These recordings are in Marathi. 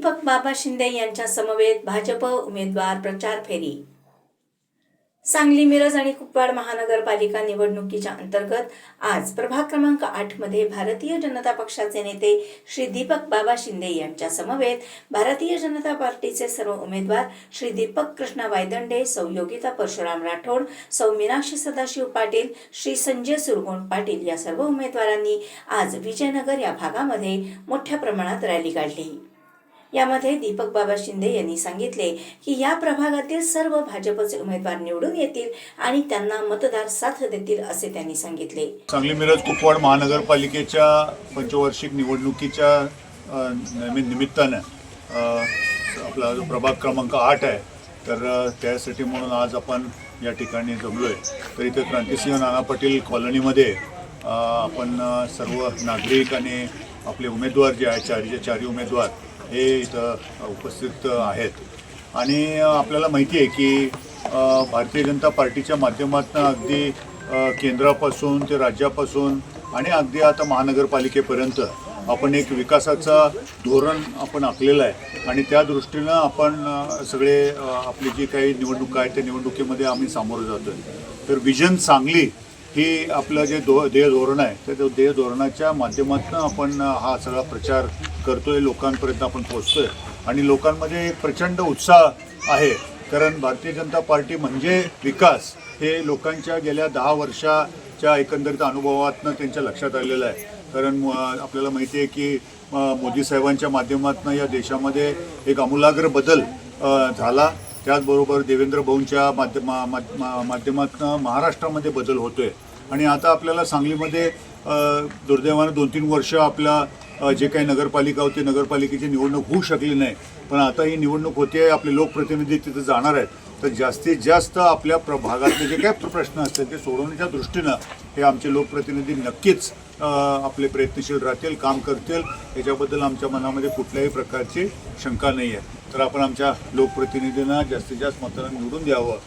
दीपक बाबा शिंदे यांच्या समवेत भाजप उमेदवार प्रचार फेरी। सांगली, मिरज आणि कुपवाड महानगरपालिका निवडणुकीच्या अंतर्गत आज प्रभाग क्रमांक 8 मध्ये भारतीय जनता पक्षाचे नेते श्री दीपक बाबा शिंदे यांच्या समवेत भारतीय जनता पार्टीचे सर्व उमेदवार श्री दीपक कृष्णा वायदंडे, सौ योगिता परशुराम राठोड, सौ मीनाक्षी सदाशिव पाटील, श्री संजय सुरगुण पाटील या सर्व उमेदवारांनी आज विजयनगर या भागामध्ये मोठ्या प्रमाणात रॅली काढली। यामध्ये दीपक बाबा शिंदे यांनी सांगितले की या प्रभागातील सर्व भाजपचे उमेदवार निवडून येतील आणि त्यांना मतदार साथ देतील असे त्यांनी सांगितले। सांगली, मिरज, कुपवाड महानगरपालिकेच्या पंचवार्षिक निवडणुकीच्या निमित्ताने आपला जो प्रभाग क्रमांक 8 आहे तर त्यासाठी म्हणून आज आपण या ठिकाणी जमलोय। तर इथे क्रांतिसिंह नाना पाटील कॉलनीमध्ये आपण सर्व नागरिक आणि आपले उमेदवार जे आहेत चारी उमेदवार हे इथं उपस्थित आहेत आणि आपल्याला माहिती आहे की भारतीय जनता पार्टीच्या माध्यमातून अगदी केंद्रापासून ते राज्यापासून आणि अगदी आता महानगरपालिकेपर्यंत आपण एक विकासाचा धोरण आपण आखलेलं आहे आणि त्या दृष्टीनं आपण सगळे आपली जी काही निवडणूक आहे त्या निवडणुकीमध्ये आम्ही सामोरं जातोय। तर विजन सांगली ही आपलं जे ध्येय धोरण आहे त्या ध्येय धोरणाच्या माध्यमातून आपण हा सगळा प्रचार करतोय, लोकांपर्यंत आपण पोहोचतोय आणि लोकांमध्ये एक प्रचंड उत्साह आहे। कारण भारतीय जनता पार्टी म्हणजे विकास हे लोकांच्या गेल्या 10 वर्षाच्या एकंदरीत अनुभवातून त्यांच्या लक्षात आलेलं आहे। कारण आपल्याला माहिती आहे की मोदी साहेबांच्या माध्यमातून या देशामध्ये एक आमूलाग्र बदल झाला। त्याचबरोबर देवेंद्र भाऊंच्या माध्यमातून महाराष्ट्रामध्ये बदल होतोय आणि आता आपल्याला सांगलीमध्ये दुर्दैवानं 2-3 वर्ष आपल्या जे काही नगरपालिका होती नगरपालिकेची निवडणूक होऊ शकली नाही, पण आता ही निवडणूक होते, आपले लोकप्रतिनिधी तिथे जाणार आहेत। तर जास्तीत जास्त आपल्या भागातले जे काही प्रश्न असतील ते सोडवण्याच्या दृष्टीनं हे आमचे लोकप्रतिनिधी नक्कीच आपले प्रयत्नशील राहतील, काम करतील, याच्याबद्दल आमच्या मनामध्ये कुठल्याही प्रकारची शंका नाही आहे। तर आपण आमच्या लोकप्रतिनिधींना जास्तीत जास्त मतांनी निवडून द्यावं।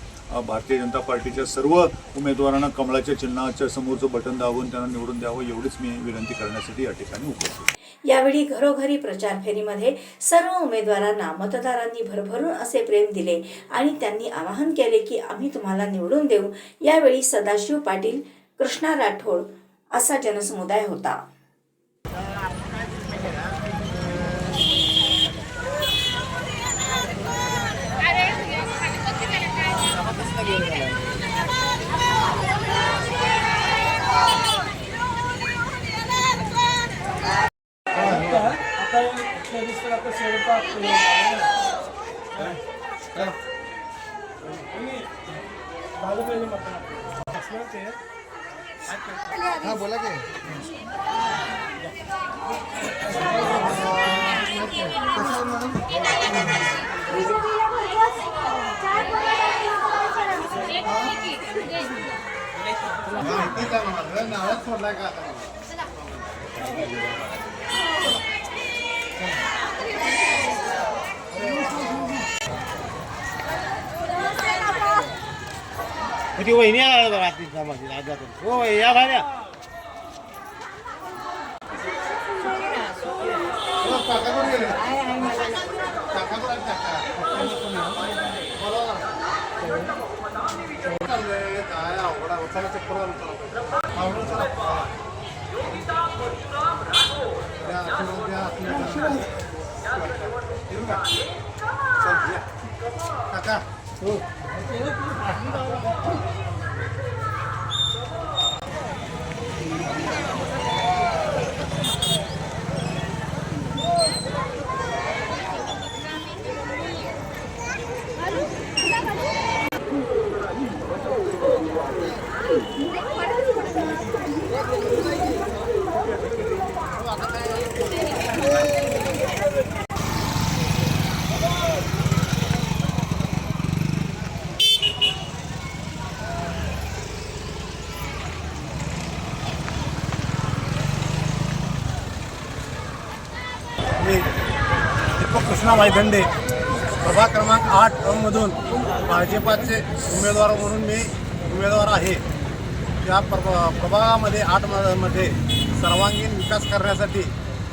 भारतीय जनता पार्टीच्या सर्व उमेदवारांना कमळाच्या चिन्हाच्या समोरचं बटन दाबून त्यांना निवडून द्यावं एवढीच मी विनंती करण्यासाठी या ठिकाणी उपस्थित। यावेळी घरोघरी प्रचार फेरीमध्ये सर्व उमेदवारांना मतदारांनी भरभरून असे प्रेम दिले आणि त्यांनी आवाहन केले की आम्ही तुम्हाला निवडून देऊ। यावेळी सदाशिव पाटील, कृष्णा राठोड असा जनसमुदाय होता। हाँ बोला के नावाच सोडलाय का ती वहिनी आला रात्रीचा माझी राजातून हो या भाड्या काय अवघडा उचला चक्कर काका हो दीपक कृष्णा वायदंडे प्रभाग क्रमांक 8 मधून भाजपाचे उमेदवार म्हणून मी उमेदवार आहे। त्या प्रभागामध्ये 8 मध्ये सर्वांगीण विकास करण्यासाठी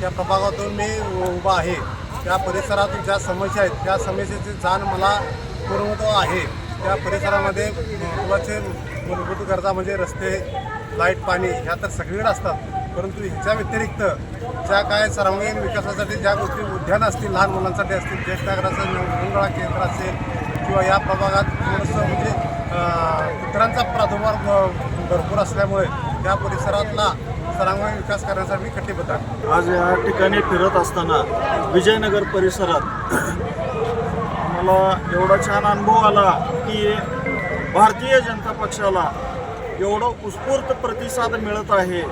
त्या प्रभागातून मी उभा आहे। त्या परिसरातून ज्या समस्या आहेत त्या समस्येची जाण मला पूर्णत्व आहे. त्या परिसरामध्ये महत्त्वाचे मूलभूत गरजा म्हणजे रस्ते, लाईट, पाणी ह्या तर सगळीकडे असतात, परंतु ह्याच्या व्यतिरिक्त ज्या काय सर्वांगीण विकासासाठी ज्या गोष्टी उद्यान असतील, लहान मुलांसाठी असतील, ज्येष्ठ नागरिकांचं नवगुंगळा केंद्र असेल किंवा या प्रभागात थोडंसं म्हणजे कुत्र्यांचा प्रादुर्भाव भरपूर असल्यामुळे त्या परिसरातला सर्वांगीण विकास करण्यासाठी मी कटिबद्ध आहे. आज या ठिकाणी फिरत असताना विजयनगर परिसरात आम्हाला एवढा छान अनुभव आला की भारतीय जनता पक्षाला एवढा उत्स्फूर्त प्रतिसाद मिळत आहे.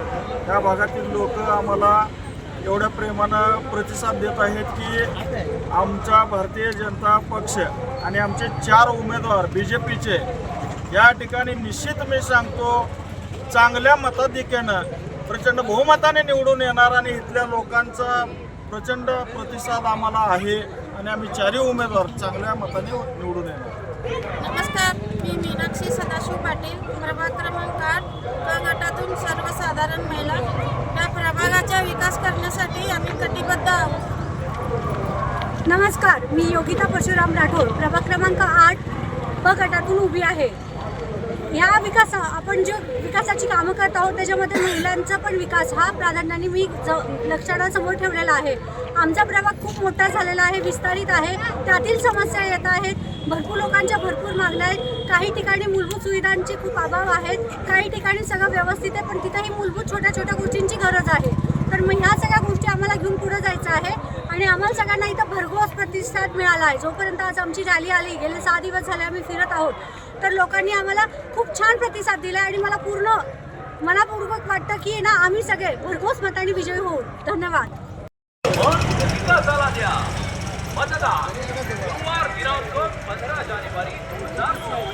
त्या भागातील लोक आम्हाला एवढ्या प्रेमानं प्रतिसाद देत आहेत की आमचा भारतीय जनता पक्ष आणि आमचे 4 उमेदवार BJPचे या ठिकाणी निश्चित मी सांगतो चांगल्या मताधिक्यानं प्रचंड बहुमताने निवडून येणार आणि इथल्या लोकांचा प्रचंड प्रतिसाद आम्हाला आहे आणि आम्ही 4 उमेदवार चांगल्या मताने निवडून येणार. नमस्कार, मी मीनाक्षी सदाशिव पाटील, प्रभाग क्रमांक 8 क गटातून सर्वसाधारण महिला. या प्रभागाचा विकास करण्यासाठी आम्ही कटिबद्ध आहोत. नमस्कार, मी योगिता परशुराम राठोड, प्रभाग क्रमांक 8 ब गटातून उभी आहे. ह्या आपण जो विकासाची कामं करत आहोत त्याच्यामध्ये महिलांचा पण विकास हा प्राधान्याने मी लक्षासमोर ठेवलेला आहे. आमचा प्रभाग खूप मोठा झालेला आहे, विस्तारित आहे. त्यातील समस्या येत आहेत. भरपूर लोकांच्या भरपूर मागण्या आहेत. काही ठिकाणी मूलभूत सुविधांचे खूप अभाव आहेत, काही ठिकाणी सगळं व्यवस्थित आहे, पण तिथेही मूलभूत छोट्या छोट्या गोष्टींची गरज आहे. तर मग ह्या सगळ्या गोष्टी आम्हाला घेऊन पुढे जायचं आहे आणि आम्हाला सगळ्यांना इथं भरघोस प्रतिसाद मिळाला आहे. जोपर्यंत आज आमची रॅली आली, गेले 6 दिवस झाले आम्ही फिरत आहोत, तर लोकांनी आम्हाला खूप छान प्रतिसाद दिला आणि मला मनापूर्वक वाटतं की ना आम्ही सगळे भरघोस मताने विजयी होऊ. धन्यवाद. विकासाला द्या मतदान. सोमवार दिनांक 15 जानेवारी 2024.